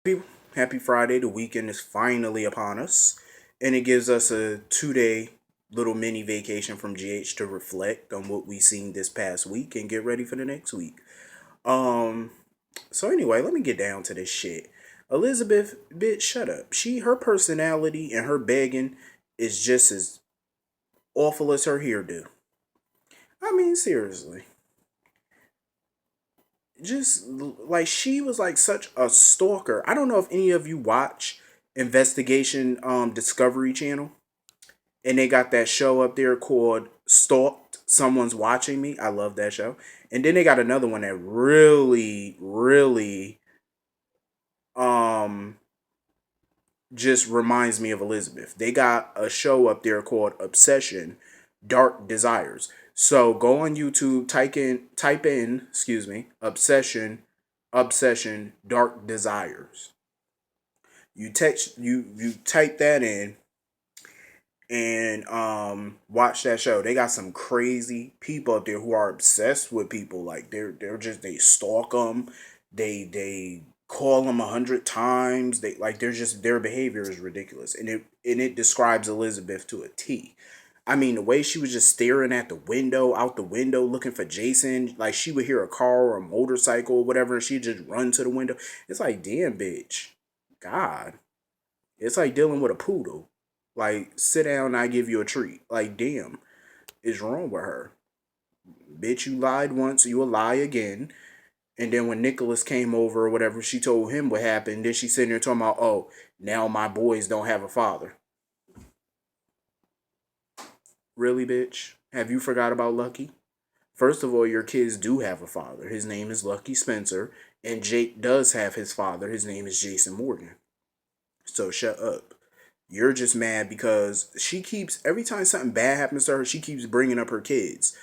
People, happy Friday. The weekend is finally upon us, and it gives us a 2 day little mini vacation from GH to reflect on what we seen this past week and get ready for the next week. Um, so anyway, let me get down to this shit. Elizabeth, bitch, shut up. Her personality and her begging is just as awful as her hairdo. I mean, seriously. Like she was like such a stalker. I don't know if any of you watch Investigation Discovery Channel, and they got that show up there called Stalked. Someone's watching me. I love that show. And then they got another one that really um just reminds me of Elizabeth. They got a show up there called Obsession Dark Desires. So go on YouTube, type in, Obsession Dark Desires. You type that in and watch that show. They got some crazy people up there who are obsessed with people. Like they stalk them. They call them 100 times. They're just their behavior is ridiculous, and it describes Elizabeth to a T. I mean, the way she was just staring at the window, out the window, looking for Jason. Like she would hear a car or a motorcycle or whatever, and she'd just run to the window. It's like, damn, bitch, God, it's like dealing with a poodle. Like, sit down, I give you a treat. Like, damn, is wrong with her? Bitch, you lied once, you will lie again. And then when Nicholas came over or whatever, she told him what happened. Then she's sitting there talking about, oh, now my boys don't have a father. Really, bitch? Have you forgot about Lucky? First of all, your kids do have a father. His name is Lucky Spencer. And Jake does have his father. His name is Jason Morgan. So shut up. You're just mad because she keeps, every time something bad happens to her, she keeps bringing up her kids.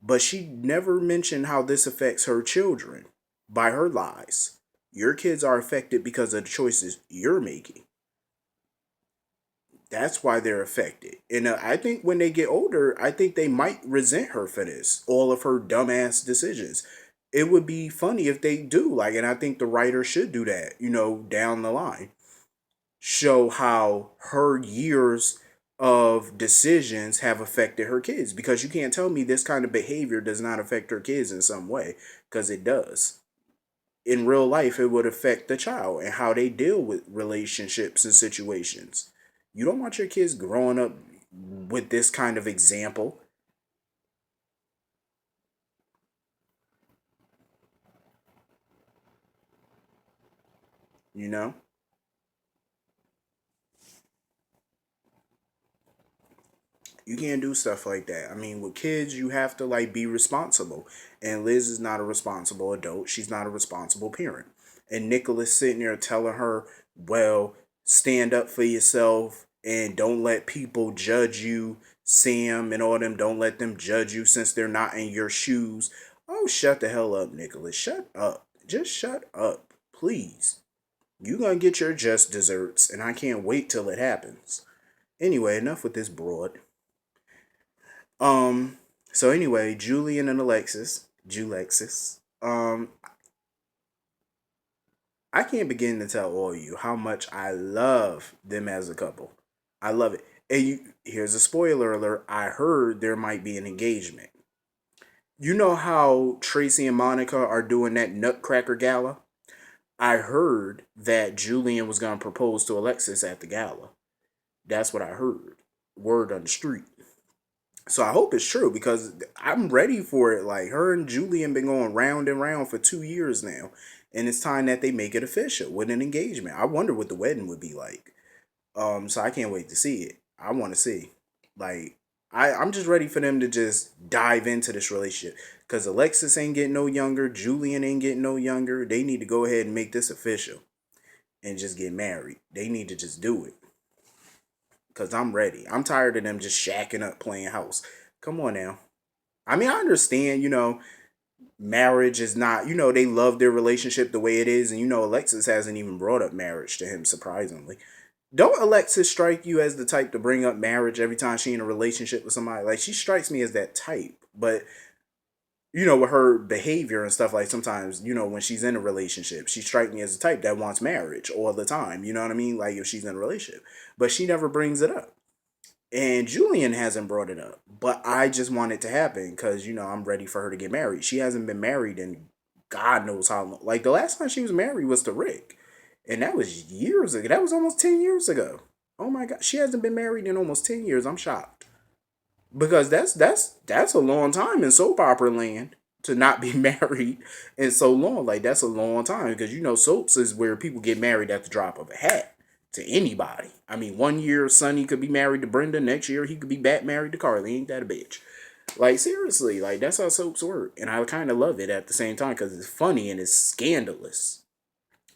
But she never mentioned how this affects her children by her lies. Your kids are affected because of the choices you're making. That's why they're affected. And I think when they get older, I think they might resent her for this, all of her dumbass decisions. It would be funny if they do, like, and I think the writer should do that, down the line. Show how her years of decisions have affected her kids, because you can't tell me this kind of behavior does not affect her kids in some way, because it does. In real life, it would affect the child and how they deal with relationships and situations. You don't want your kids growing up with this kind of example, you know? You can't do stuff like that. I mean, with kids, you have to like be responsible. And Liz is not a responsible adult. She's not a responsible parent. And Nicholas sitting there telling her, well, stand up for yourself and don't let people judge you. Sam and all them, don't let them judge you since they're not in your shoes. Oh, shut the hell up, Nicholas. Shut up. Just shut up. Please. You gonna get your just desserts, and I can't wait till it happens. Anyway, enough with this broad. Um, so anyway, Julian and Julexis. I can't begin to tell all of you how much I love them as a couple. I love it. And here's a spoiler alert. I heard there might be an engagement. You know how Tracy and Monica are doing that Nutcracker gala? I heard that Julian was gonna propose to Alexis at the gala. That's what I heard. Word on the street. So I hope it's true because I'm ready for it. Like her and Julian been going round and round for 2 years now, and it's time that they make it official with an engagement. I wonder what the wedding would be like. So I can't wait to see it. I want to see. Like I'm just ready for them to just dive into this relationship because Alexis ain't getting no younger, Julian ain't getting no younger. They need to go ahead and make this official and just get married. They need to just do it because I'm ready. I'm tired of them just shacking up playing house. Come on now. I mean, I understand, marriage is not, they love their relationship the way it is. And, Alexis hasn't even brought up marriage to him, surprisingly. Don't Alexis strike you as the type to bring up marriage every time she in a relationship with somebody? Like, she strikes me as that type. But, with her behavior and stuff, like sometimes, when she's in a relationship, she strikes me as a type that wants marriage all the time. You know what I mean? Like if she's in a relationship, but she never brings it up. And Julian hasn't brought it up, but I just want it to happen because I'm ready for her to get married. She hasn't been married in God knows how long. Like the last time she was married was to Rick, and that was years ago. That was almost 10 years ago. Oh my God, she hasn't been married in almost 10 years. I'm shocked because that's a long time in soap opera land to not be married in so long. Like that's a long time because soaps is where people get married at the drop of a hat to anybody. I mean, one year Sonny could be married to Brenda, next year he could be back married to Carly. Ain't that a bitch? Like seriously, like that's how soaps work, and I kind of love it at the same time because it's funny and it's scandalous.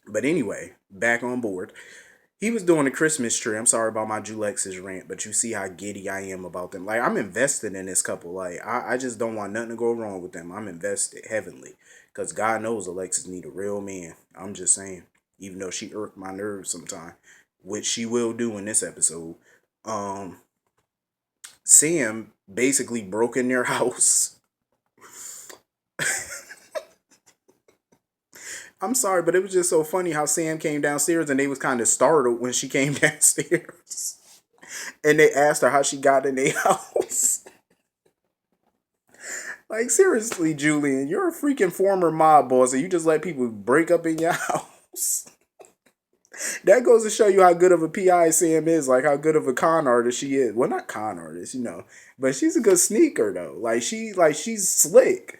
But anyway, back on board. He was doing a Christmas tree. I'm sorry about my Julex's rant, but you see how giddy I am about them. Like I'm invested in this couple. Like I just don't want nothing to go wrong with them. I'm invested heavily. Cause God knows Alexis need a real man. I'm just saying. Even though she irked my nerves sometime. Which she will do in this episode. Um Sam basically broke in their house. I'm sorry, but it was just so funny how Sam came downstairs and they was kind of startled when she came downstairs. And they asked her how she got in their house. Like, seriously, Julian, you're a freaking former mob boss and you just let people break up in your house. That goes to show you how good of a PI Sam is, like how good of a con artist she is. Well, not con artist, but she's a good sneaker though. She's slick.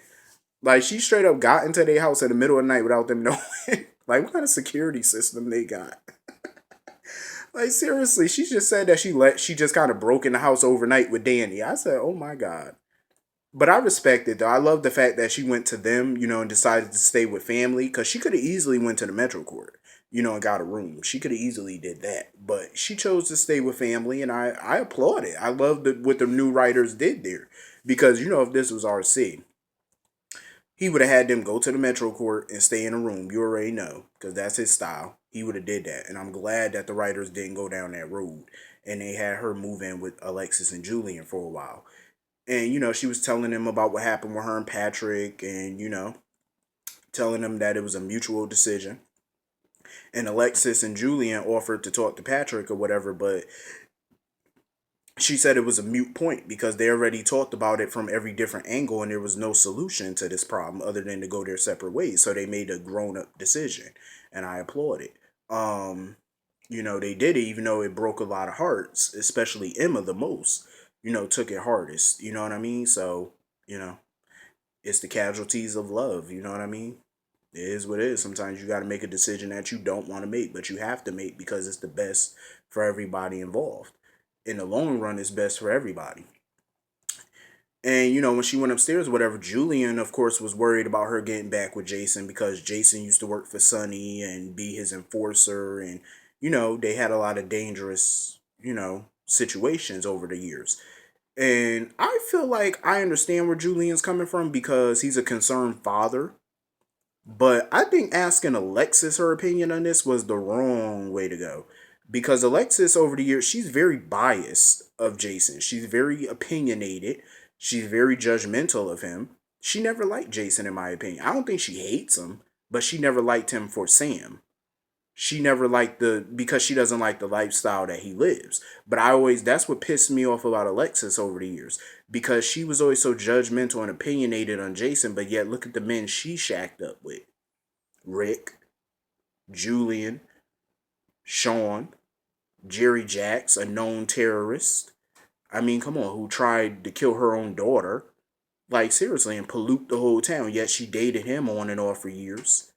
Like she straight up got into their house in the middle of the night without them knowing. Like what kind of security system they got? Like seriously, she just said that she just kind of broke in the house overnight with Danny. I said, oh my God. But I respect it though. I love the fact that she went to them, and decided to stay with family because she could have easily went to the Metro Court, and got a room. She could have easily did that, but she chose to stay with family, and I applaud it. I love what the new writers did there because if this was RC, he would have had them go to the Metro Court and stay in a room. You already know because that's his style. He would have did that, and I'm glad that the writers didn't go down that road and they had her move in with Alexis and Julian for a while. And she was telling him about what happened with her and Patrick, and telling him that it was a mutual decision. And Alexis and Julian offered to talk to Patrick or whatever, but she said it was a mute point because they already talked about it from every different angle and there was no solution to this problem other than to go their separate ways. So they made a grown up decision, and I applaud it. They did it even though it broke a lot of hearts, especially Emma the most, took it hardest. You know what I mean? So, you know, it's the casualties of love, you know what I mean? It is what it is. Sometimes you got to make a decision that you don't want to make, but you have to make because it's the best for everybody involved. In the long run, it's best for everybody. And when she went upstairs, whatever, Julian, of course, was worried about her getting back with Jason because Jason used to work for Sonny and be his enforcer. And, they had a lot of dangerous, situations over the years. And I feel like I understand where Julian's coming from because he's a concerned father. But I think asking Alexis her opinion on this was the wrong way to go. Because Alexis, over the years, she's very biased of Jason. She's very opinionated. She's very judgmental of him. She never liked Jason, in my opinion. I don't think she hates him, but she never liked him for Sam. She never liked because she doesn't like the lifestyle that he lives. But that's what pissed me off about Alexis over the years. Because she was always so judgmental and opinionated on Jason, but yet look at the men she shacked up with. Rick, Julian, Sean, Jerry Jacks, a known terrorist. I mean, come on, who tried to kill her own daughter. Like, seriously, and pollute the whole town. Yet she dated him on and off for years.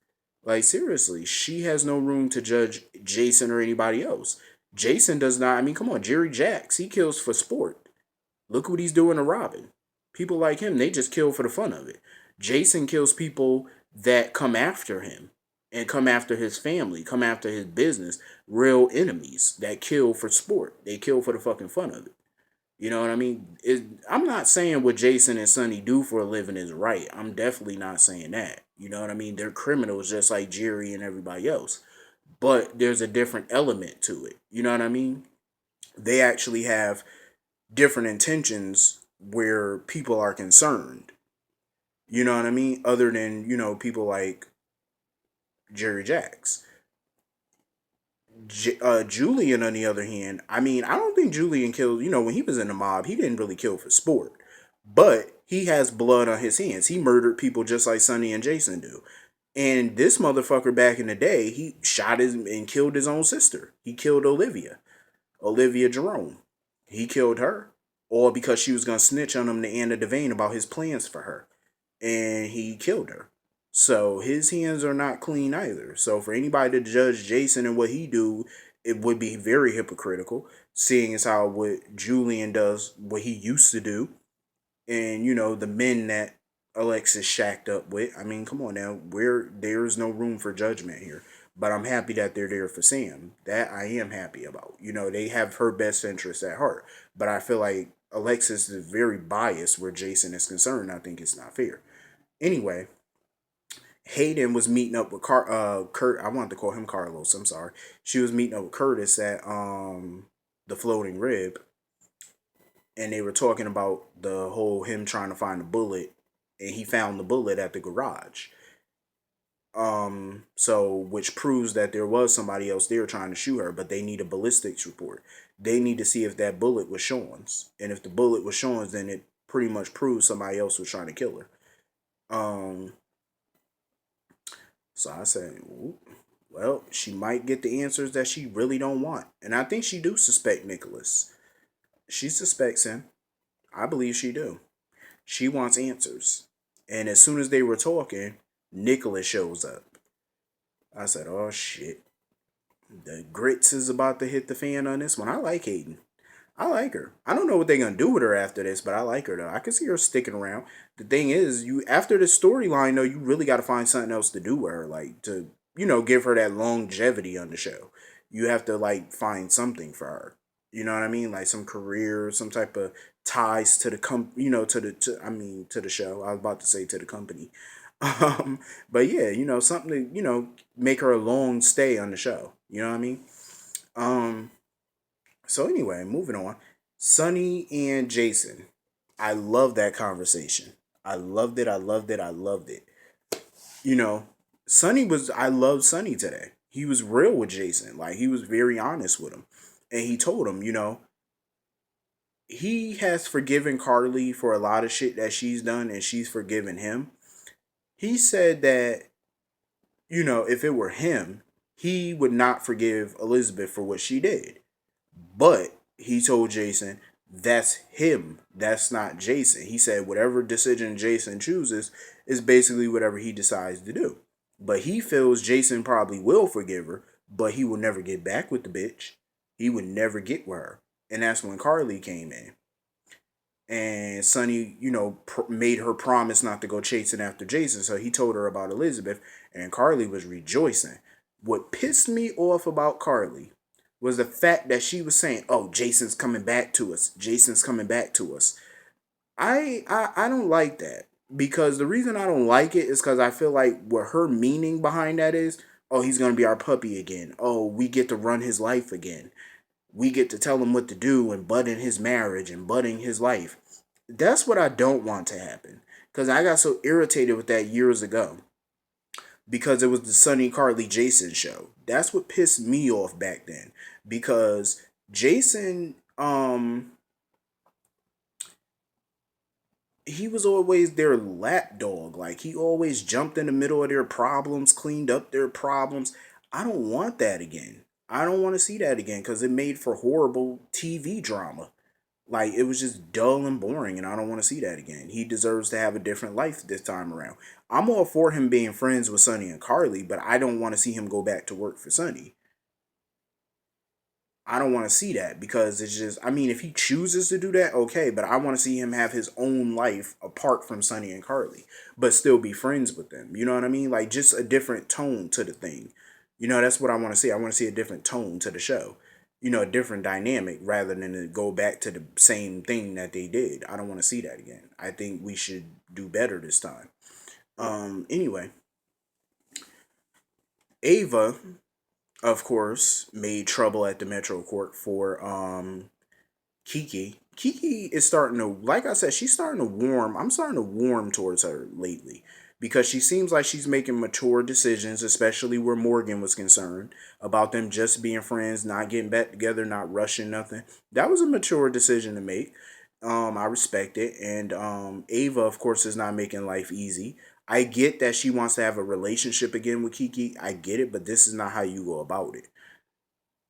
Like, seriously, she has no room to judge Jason or anybody else. Jason does not, I mean, come on, Jerry Jacks, he kills for sport. Look what he's doing to Robin. People like him, they just kill for the fun of it. Jason kills people that come after him and come after his family, come after his business, real enemies that kill for sport. They kill for the fucking fun of it. You know what I mean? I'm not saying what Jason and Sonny do for a living is right. I'm definitely not saying that. You know what I mean? They're criminals just like Jerry and everybody else. But there's a different element to it. You know what I mean? They actually have different intentions where people are concerned. You know what I mean? Other than, people like Jerry Jacks. Julian, on the other hand, I mean, I don't think Julian killed, when he was in the mob, he didn't really kill for sport. But he has blood on his hands. He murdered people just like Sonny and Jason do. And this motherfucker back in the day, he shot his and killed his own sister. He killed Olivia Jerome. He killed her. All because she was going to snitch on him to Anna Devane about his plans for her. And he killed her. So his hands are not clean either. So for anybody to judge Jason and what he do, it would be very hypocritical, seeing as how what Julian does, what he used to do, and the men that Alexis shacked up with. I mean, come on now, where there's no room for judgment here. But I'm happy that they're there for Sam. That I am happy about. They have her best interests at heart. But I feel like Alexis is very biased where Jason is concerned. I think it's not fair. Anyway, Hayden was meeting up with Kurt. I wanted to call him Carlos. I'm sorry. She was meeting up with Curtis at the Floating Rib, and they were talking about the whole him trying to find a bullet, and he found the bullet at the garage. So which proves that there was somebody else there trying to shoot her, but they need a ballistics report. They need to see if that bullet was Sean's, and if the bullet was Sean's, then it pretty much proves somebody else was trying to kill her. Um, so I said, well, she might get the answers that she really don't want, and I think she do suspect Nicholas. She suspects him. I believe she do. She wants answers. And as soon as they were talking, Nicholas shows up. I said, oh shit. The grits is about to hit the fan on this one. I like Hayden. I like her. I don't know what they're gonna do with her after this, but I like her though. I can see her sticking around. The thing is, you after the storyline though, you really got to find something else to do with her, like to give her that longevity on the show. You have to like find something for her. You know what I mean? Like some career, some type of ties to the to the show. I was about to say to the company. But yeah, something to make her a long stay on the show. You know what I mean? Um, so anyway, moving on. Sonny and Jason. I love that conversation. I loved it. I loved it. I loved it. You know, I loved Sonny today. He was real with Jason. Like he was very honest with him. And he told him, he has forgiven Carly for a lot of shit that she's done and she's forgiven him. He said that, if it were him, he would not forgive Elizabeth for what she did. But he told Jason, that's him. That's not Jason. He said whatever decision Jason chooses is basically whatever he decides to do. But he feels Jason probably will forgive her, but he will never get back with the bitch. He would never get with her. And that's when Carly came in. And Sonny, made her promise not to go chasing after Jason. So he told her about Elizabeth, and Carly was rejoicing. What pissed me off about Carly was the fact that she was saying, "Oh, Jason's coming back to us. Jason's coming back to us." I don't like that because the reason I don't like it is because I feel like what her meaning behind that is, oh, he's gonna be our puppy again. Oh, we get to run his life again. We get to tell him what to do and butt in his marriage and butting his life. That's what I don't want to happen because I got so irritated with that years ago because it was the Sonny Carly Jason show. That's what pissed me off back then because Jason he was always their lapdog. Like he always jumped in the middle of their problems, cleaned up their problems. I don't want that again. I don't want to see that again because it made for horrible TV drama. Like it was just dull and boring, and I don't want to see that again. He deserves to have a different life this time around. I'm all for him being friends with Sonny and Carly, but I don't want to see him go back to work for Sonny. I don't want to see that because it's just, I mean, if he chooses to do that, okay, but I want to see him have his own life apart from Sonny and Carly, but still be friends with them. You know what I mean? Like just a different tone to the thing. That's what I want to see. I want to see a different tone to the show. A different dynamic rather than to go back to the same thing that they did. I don't want to see that again. I think we should do better this time. Anyway, Ava, of course, made trouble at the Metro Court for Kiki Kiki is starting to, like I said, she's starting to warm. I'm starting to warm towards her lately because she seems like she's making mature decisions, especially where Morgan was concerned about them just being friends, not getting back together, not rushing nothing. That was a mature decision to make. I respect it. And Ava, of course, is not making life easy. I get that she wants to have a relationship again with Kiki. I get it, but this is not how you go about it.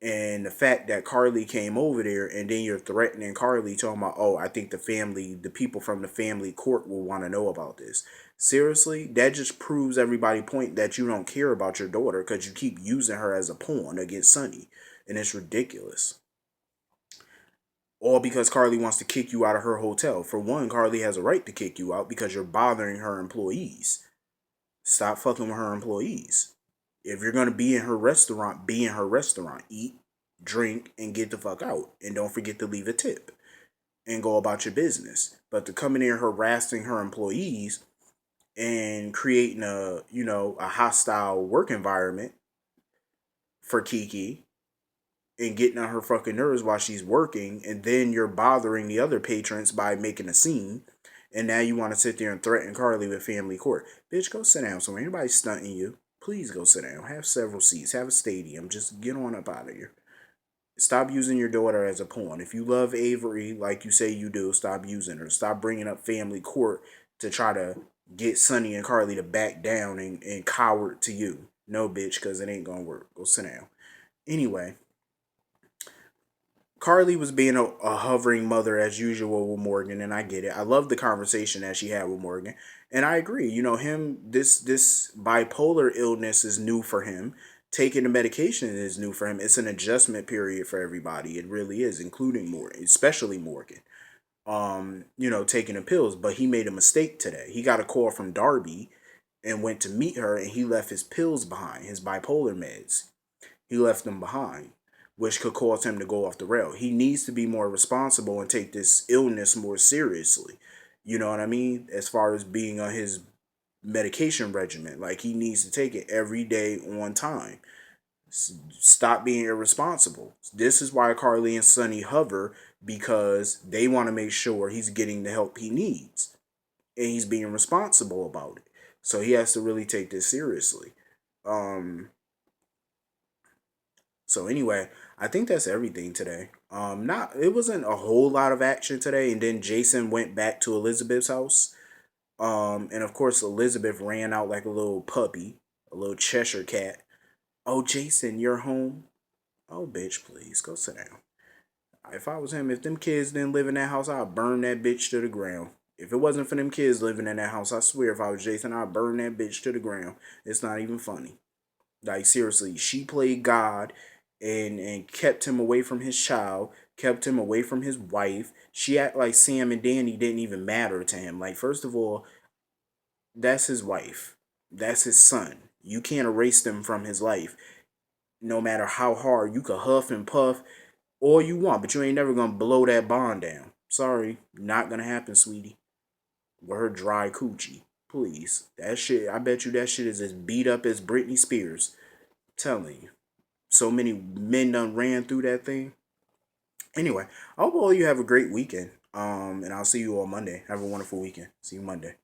And the fact that Carly came over there and then you're threatening Carly, talking about, oh, I think the people from the family court will want to know about this. Seriously, that just proves everybody point that you don't care about your daughter because you keep using her as a pawn against Sonny. And it's ridiculous. All because Carly wants to kick you out of her hotel. For one, Carly has a right to kick you out because you're bothering her employees. Stop fucking with her employees. If you're gonna be in her restaurant, be in her restaurant. Eat, drink, and get the fuck out. And don't forget to leave a tip and go about your business. But to come in here harassing her employees and creating a hostile work environment for Kiki and getting on her fucking nerves while she's working, and then you're bothering the other patrons by making a scene, and now you want to sit there and threaten Carly with family court. Bitch, go sit down somewhere. Anybody's stunting you. Please go sit down. Have several seats. Have a stadium. Just get on up out of here. Stop using your daughter as a pawn. If you love Avery like you say you do, stop using her. Stop bringing up family court to try to get Sonny and Carly to back down and coward to you. No, bitch, because it ain't going to work. Go sit down. Anyway, Carly was being a hovering mother as usual with Morgan, and I get it. I love the conversation that she had with Morgan, and I agree. You know, this bipolar illness is new for him. Taking the medication is new for him. It's an adjustment period for everybody. It really is, including Morgan, especially Morgan. Taking the pills, but he made a mistake today. He got a call from Darby and went to meet her, and he left his pills behind, his bipolar meds. He left them behind, which could cause him to go off the rail. He needs to be more responsible and take this illness more seriously. You know what I mean? As far as being on his medication regimen, like he needs to take it every day on time. Stop being irresponsible. This is why Carly and Sonny hover because they want to make sure he's getting the help he needs and he's being responsible about it. So he has to really take this seriously. Um, So anyway, I think that's everything today. Not it wasn't a whole lot of action today, and then Jason went back to Elizabeth's house. And of course Elizabeth ran out like a little puppy, a little Cheshire cat. Oh, Jason, you're home. Oh, bitch, please go sit down. If I was him, if them kids didn't live in that house, I'd burn that bitch to the ground. If it wasn't for them kids living in that house, I swear if I was Jason, I'd burn that bitch to the ground. It's not even funny. Like seriously, she played God and kept him away from his child, kept him away from his wife. She act like Sam and Danny didn't even matter to him. Like first of all, that's his wife. That's his son. You can't erase them from his life. No matter how hard you could huff and puff all you want, but you ain't never gonna blow that bond down. Sorry, not gonna happen, sweetie. With her dry coochie. Please. That shit, I bet you that shit is as beat up as Britney Spears. Telling you. So many men done ran through that thing. Anyway, I hope all you have a great weekend. And I'll see you on Monday. Have a wonderful weekend. See you Monday.